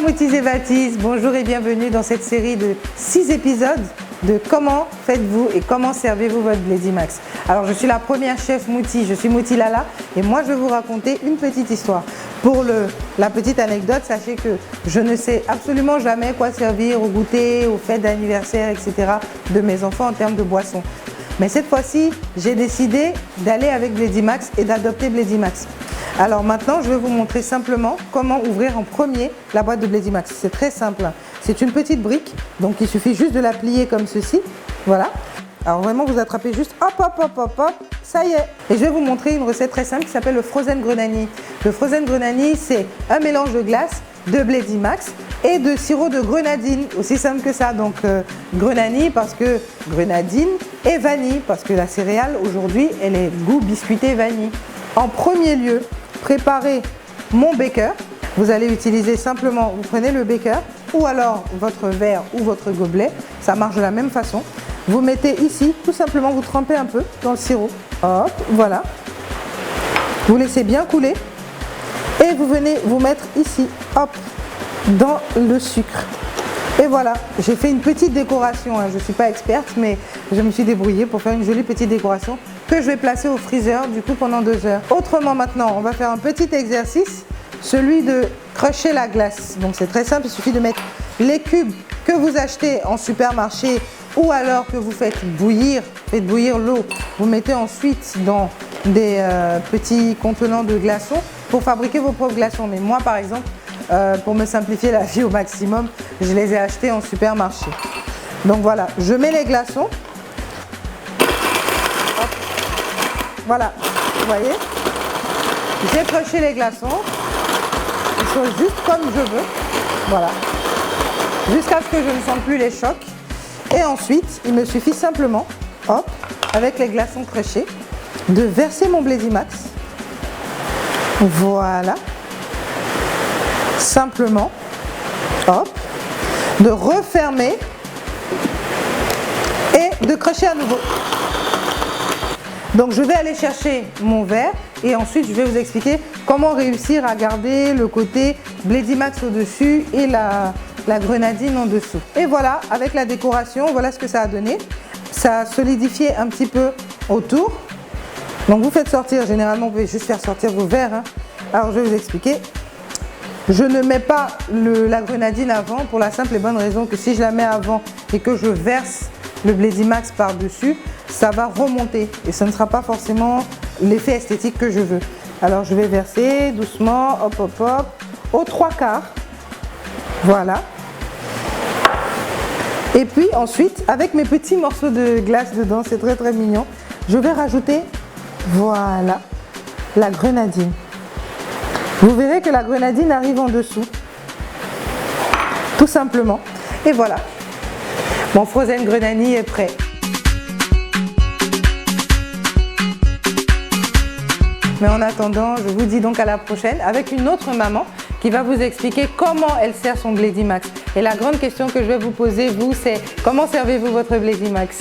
Moutis et Baptiste, bonjour et bienvenue dans cette série de 6 épisodes de comment faites-vous et comment servez-vous votre Bledimax. Alors je suis la première chef Mouti, je suis Mouti Lala et moi je vais vous raconter une petite histoire. Pour la petite anecdote, sachez que je ne sais absolument jamais quoi servir au goûter, aux fêtes d'anniversaire, etc. de mes enfants en termes de boissons. Mais cette fois-ci, j'ai décidé d'aller avec Bledimax et d'adopter Bledimax. Alors maintenant, je vais vous montrer simplement comment ouvrir en premier la boîte de Bledimax. C'est très simple. C'est une petite brique, donc il suffit juste de la plier comme ceci. Voilà. Alors vraiment, vous attrapez juste hop, hop, hop, hop, hop, ça y est. Et je vais vous montrer une recette très simple qui s'appelle le Frozen Grenadini. Le Frozen Grenadini, c'est un mélange de glace, de Bledimax et de sirop de grenadine, aussi simple que ça. Donc grenadini parce que grenadine et vanille parce que la céréale aujourd'hui, elle est goût biscuité vanille. En premier lieu, préparez mon beaker. Vous allez utiliser simplement, vous prenez le beaker ou alors votre verre ou votre gobelet, ça marche de la même façon. Vous mettez ici, tout simplement, vous trempez un peu dans le sirop. Hop, voilà. Vous laissez bien couler et vous venez vous mettre ici, hop, dans le sucre. Et voilà, j'ai fait une petite décoration, je ne suis pas experte, mais je me suis débrouillée pour faire une jolie petite décoration que je vais placer au freezer du coup pendant 2 heures. Autrement maintenant, on va faire un petit exercice, celui de crusher la glace. Donc c'est très simple, il suffit de mettre les cubes que vous achetez en supermarché ou alors que vous faites bouillir l'eau. Vous mettez ensuite dans des petits contenants de glaçons pour fabriquer vos propres glaçons. Mais moi par exemple, pour me simplifier la vie au maximum, je les ai achetés en supermarché. Donc voilà, je mets les glaçons. Hop. Voilà, vous voyez, j'ai crushé les glaçons. Ils sont juste comme je veux. Voilà, jusqu'à ce que je ne sente plus les chocs. Et ensuite, il me suffit simplement, hop, avec les glaçons crushés, de verser mon Bledimax. Voilà. Simplement, hop, de refermer et de crusher à nouveau. Donc je vais aller chercher mon verre et ensuite je vais vous expliquer comment réussir à garder le côté Bledimax au-dessus et la grenadine en dessous. Et voilà, avec la décoration, voilà ce que ça a donné. Ça a solidifié un petit peu autour. Donc vous faites sortir, généralement vous pouvez juste faire sortir vos verres. Hein. Alors je vais vous expliquer. Je ne mets pas la grenadine avant pour la simple et bonne raison que si je la mets avant et que je verse le Bledimax par-dessus, ça va remonter et ce ne sera pas forcément l'effet esthétique que je veux. Alors je vais verser doucement, hop hop hop, aux 3/4. Voilà. Et puis ensuite, avec mes petits morceaux de glace dedans, c'est très très mignon, je vais rajouter, voilà, la grenadine. Vous verrez que la grenadine arrive en dessous, tout simplement. Et voilà, mon Frozen Grenadini est prêt. Mais en attendant, je vous dis donc à la prochaine avec une autre maman qui va vous expliquer comment elle sert son Bledimax. Et la grande question que je vais vous poser, vous, c'est comment servez-vous votre Bledimax ?